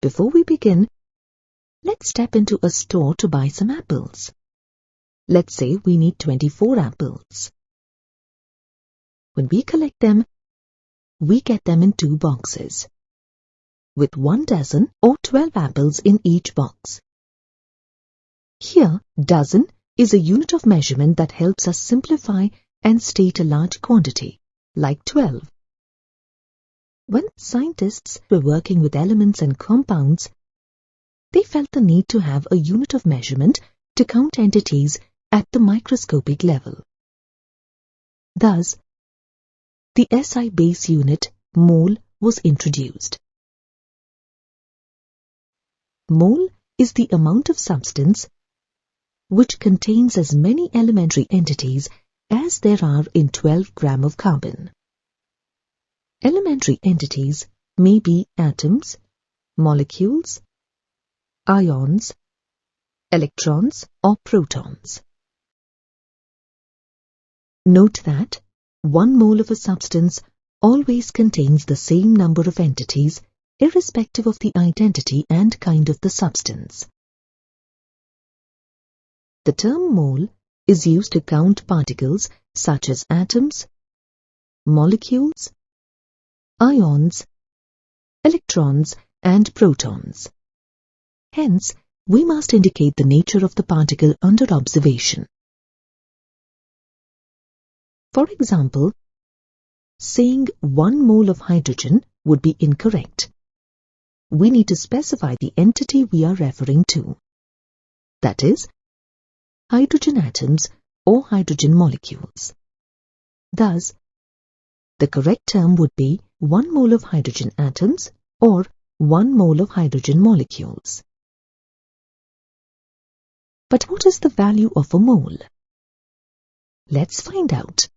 Before we begin, let's step into a store to buy some apples. Let's say we need 24 apples. When we collect them, we get them in 2 boxes, with 1 dozen or 12 apples in each box. Here, dozen is a unit of measurement that helps us simplify and state a large quantity, like 12. When scientists were working with elements and compounds, they felt the need to have a unit of measurement to count entities at the microscopic level. Thus, the SI base unit, mole, was introduced. Mole is the amount of substance which contains as many elementary entities as there are in 12 grams of carbon. Elementary entities may be atoms, molecules, ions, electrons, or protons. Note that 1 mole of a substance always contains the same number of entities, irrespective of the identity and kind of the substance. The term mole is used to count particles such as atoms, molecules, ions, electrons, and protons. Hence, we must indicate the nature of the particle under observation. For example, saying 1 mole of hydrogen would be incorrect. We need to specify the entity we are referring to. That is, hydrogen atoms or hydrogen molecules. Thus, the correct term would be 1 mole of hydrogen atoms or 1 mole of hydrogen molecules. But what is the value of a mole? Let's find out.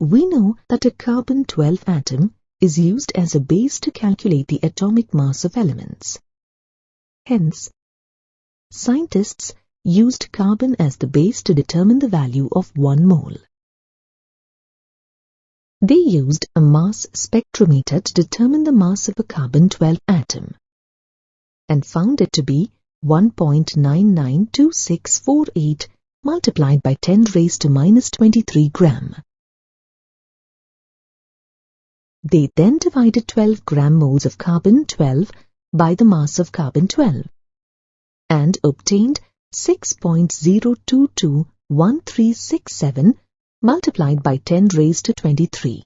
We know that a carbon-12 atom is used as a base to calculate the atomic mass of elements. Hence, scientists used carbon as the base to determine the value of 1 mole. They used a mass spectrometer to determine the mass of a carbon-12 atom and found it to be 1.992648 multiplied by 10 raised to -23 gram. They then divided 12 gram moles of carbon-12 by the mass of carbon-12 and obtained 6.0221367 multiplied by 10 raised to 23,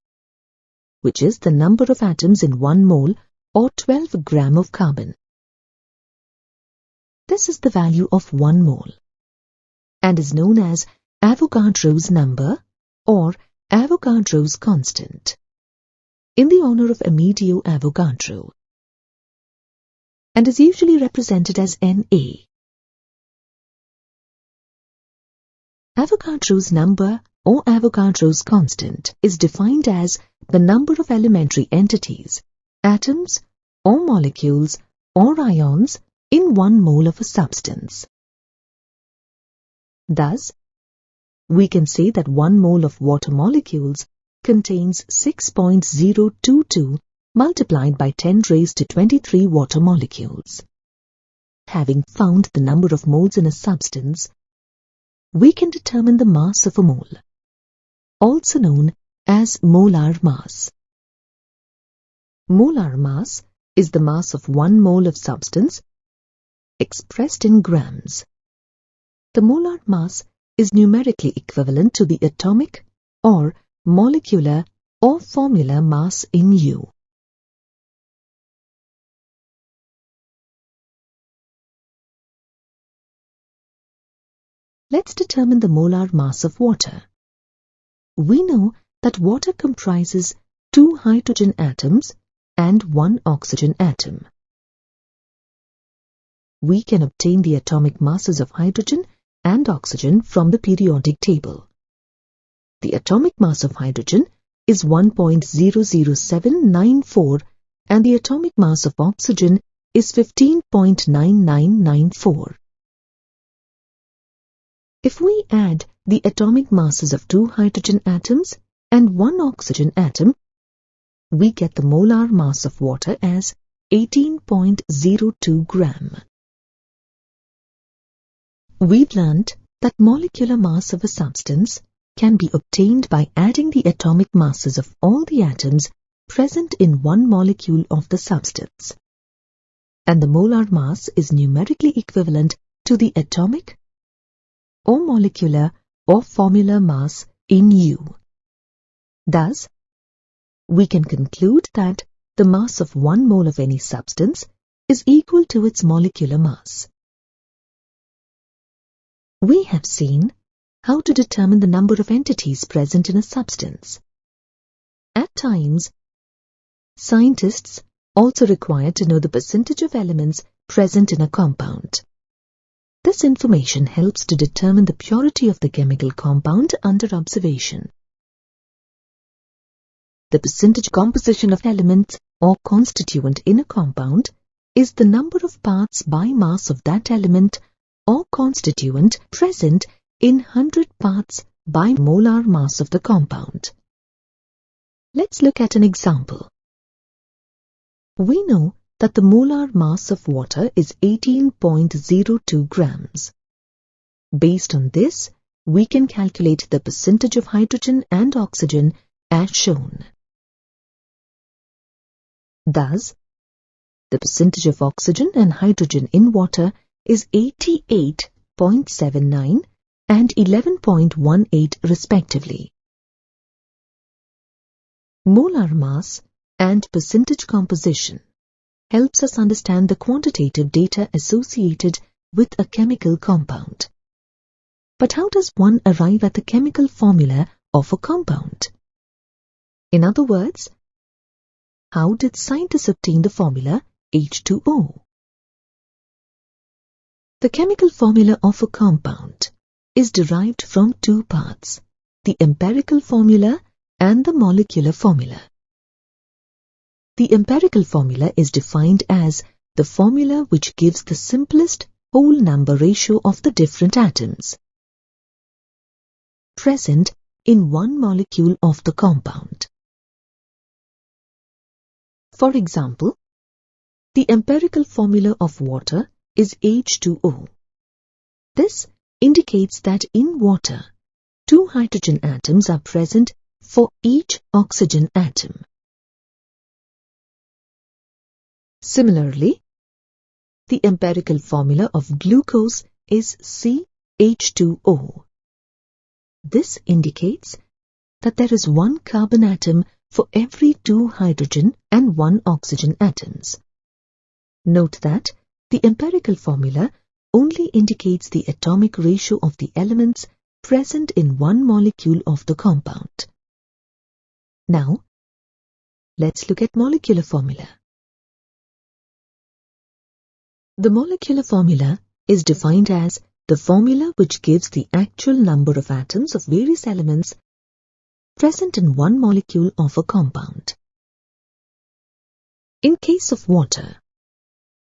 which is the number of atoms in 1 mole or 12 gram of carbon. This is the value of 1 mole and is known as Avogadro's number or Avogadro's constant, in the honor of Amedeo Avogadro, and is usually represented as Na. Avogadro's number or Avogadro's constant is defined as the number of elementary entities, atoms or molecules or ions in 1 mole of a substance. Thus, we can say that 1 mole of water molecules contains 6.022 multiplied by 10 raised to 23 water molecules. Having found the number of moles in a substance, we can determine the mass of a mole, also known as molar mass. Molar mass is the mass of 1 mole of substance expressed in grams. The molar mass is numerically equivalent to the atomic or molecular or formular mass in U. Let's determine the molar mass of water. We know that water comprises 2 hydrogen atoms and 1 oxygen atom. We can obtain the atomic masses of hydrogen and oxygen from the periodic table. The atomic mass of hydrogen is 1.00794 and the atomic mass of oxygen is 15.9994. If we add the atomic masses of 2 hydrogen atoms and 1 oxygen atom, we get the molar mass of water as 18.02 gram. We've learnt that molecular mass of a substance can be obtained by adding the atomic masses of all the atoms present in one molecule of the substance, and the molar mass is numerically equivalent to the atomic or molecular or formular mass in U. Thus, we can conclude that the mass of 1 mole of any substance is equal to its molecular mass. We have seen how to determine the number of entities present in a substance. At times, scientists also require to know the percentage of elements present in a compound. This information helps to determine the purity of the chemical compound under observation. The percentage composition of elements or constituent in a compound is the number of parts by mass of that element or constituent present in 100 parts by molar mass of the compound. Let's look at an example. We know that the molar mass of water is 18.02 grams. Based on this, we can calculate the percentage of hydrogen and oxygen as shown. Thus, the percentage of oxygen and hydrogen in water is 88.79 and 11.18 respectively. Molar mass and percentage composition helps us understand the quantitative data associated with a chemical compound. But how does one arrive at the chemical formula of a compound? In other words, how did scientists obtain the formula H2O? The chemical formula of a compound is derived from 2 parts, the empirical formula and the molecular formula. The empirical formula is defined as the formula which gives the simplest whole number ratio of the different atoms present in one molecule of the compound. For example, the empirical formula of water is H2O. This indicates that in water, 2 hydrogen atoms are present for each oxygen atom. Similarly, the empirical formula of glucose is CH2O. This indicates that there is 1 carbon atom for every 2 hydrogen and 1 oxygen atoms. Note that the empirical formula only indicates the atomic ratio of the elements present in one molecule of the compound. Now, let's look at molecular formula. The molecular formula is defined as the formula which gives the actual number of atoms of various elements present in one molecule of a compound. In case of water,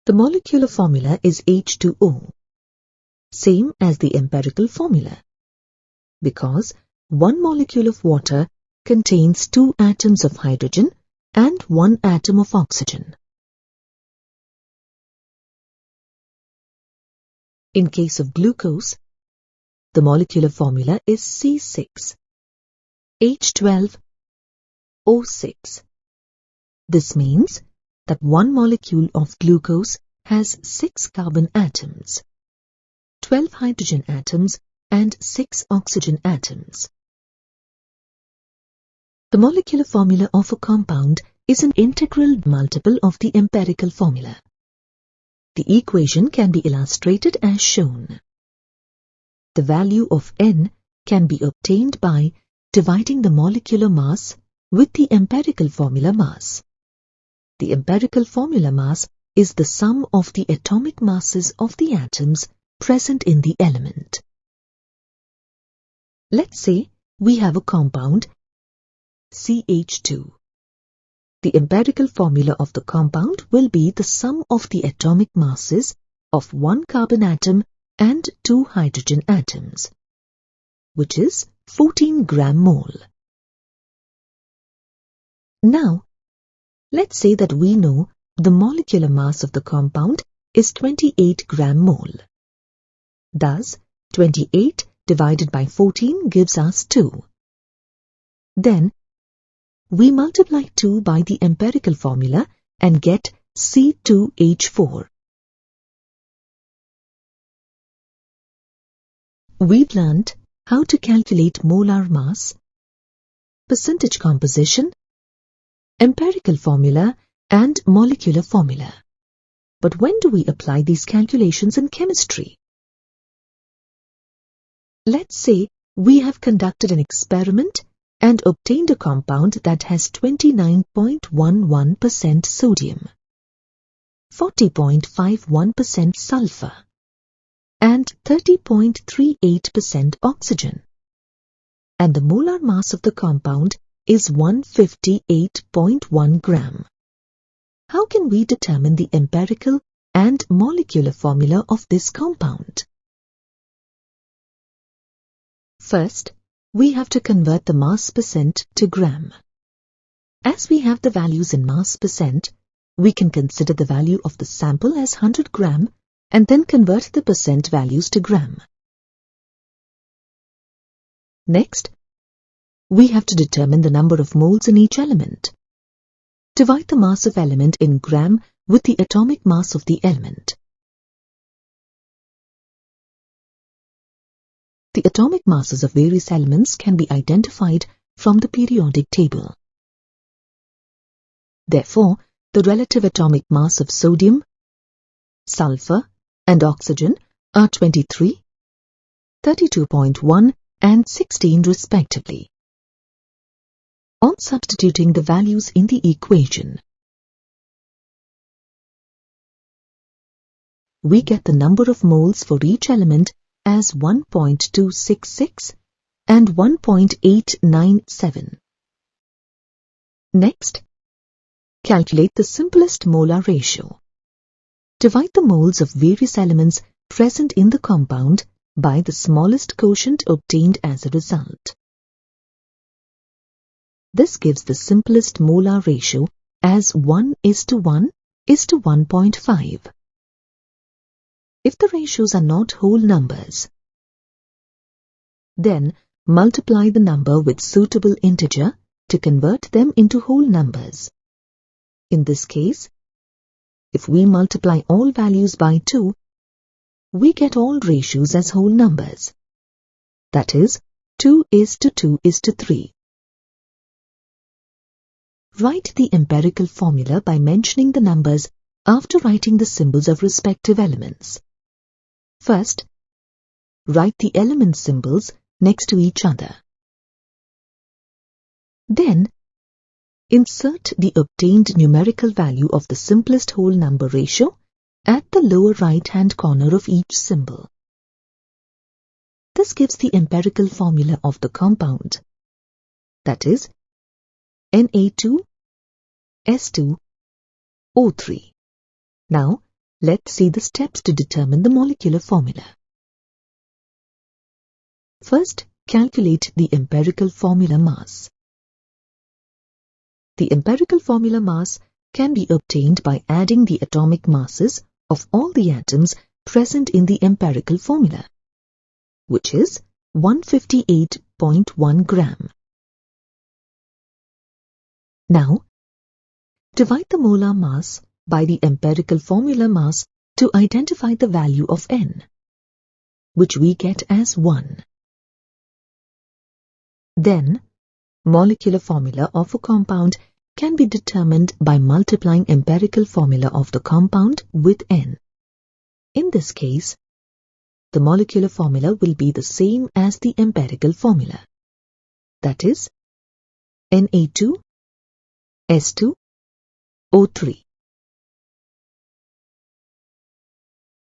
the molecular formula is H2O, same as the empirical formula, because one molecule of water contains 2 atoms of hydrogen and 1 atom of oxygen. In case of glucose, the molecular formula is C6H12O6. This means that one molecule of glucose has 6 carbon atoms, 12 hydrogen atoms and 6 oxygen atoms. The molecular formula of a compound is an integral multiple of the empirical formula. The equation can be illustrated as shown. The value of N can be obtained by dividing the molecular mass with the empirical formula mass. The empirical formula mass is the sum of the atomic masses of the atoms present in the element. Let's say we have a compound CH2. The empirical formula of the compound will be the sum of the atomic masses of 1 carbon atom and 2 hydrogen atoms, which is 14 gram mole. Now, let's say that we know the molecular mass of the compound is 28 gram mole. Thus, 28 divided by 14 gives us 2. Then, we multiply 2 by the empirical formula and get C2H4. We've learnt how to calculate molar mass, percentage composition, empirical formula and molecular formula. But when do we apply these calculations in chemistry? Let's say we have conducted an experiment and obtained a compound that has 29.11% sodium, 40.51% sulfur, and 30.38% oxygen. And the molar mass of the compound is 158.1 gram. How can we determine the empirical and molecular formula of this compound? First, we have to convert the mass percent to gram. As we have the values in mass percent, we can consider the value of the sample as 100 gram and then convert the percent values to gram. Next, we have to determine the number of moles in each element. Divide the mass of element in gram with the atomic mass of the element. The atomic masses of various elements can be identified from the periodic table. Therefore, the relative atomic mass of sodium, sulfur, and oxygen are 23, 32.1, and 16 respectively. On substituting the values in the equation, we get the number of moles for each element as 1.266 and 1.897. Next, calculate the simplest molar ratio. Divide the moles of various elements present in the compound by the smallest quotient obtained as a result. This gives the simplest molar ratio as 1:1:1.5. If the ratios are not whole numbers, then multiply the number with suitable integer to convert them into whole numbers. In this case, if we multiply all values by 2, we get all ratios as whole numbers. That is, 2:2:3. Write the empirical formula by mentioning the numbers after writing the symbols of respective elements. First, write the element symbols next to each other. Then, insert the obtained numerical value of the simplest whole number ratio at the lower right-hand corner of each symbol. This gives the empirical formula of the compound. That is, Na2S2O3. Now, let's see the steps to determine the molecular formula. First, calculate the empirical formula mass. The empirical formula mass can be obtained by adding the atomic masses of all the atoms present in the empirical formula, which is 158.1 gram. Now, divide the molar mass by the empirical formula mass to identify the value of N, which we get as 1. Then, molecular formula of a compound can be determined by multiplying empirical formula of the compound with N. In this case, the molecular formula will be the same as the empirical formula. That is, Na2S2O3.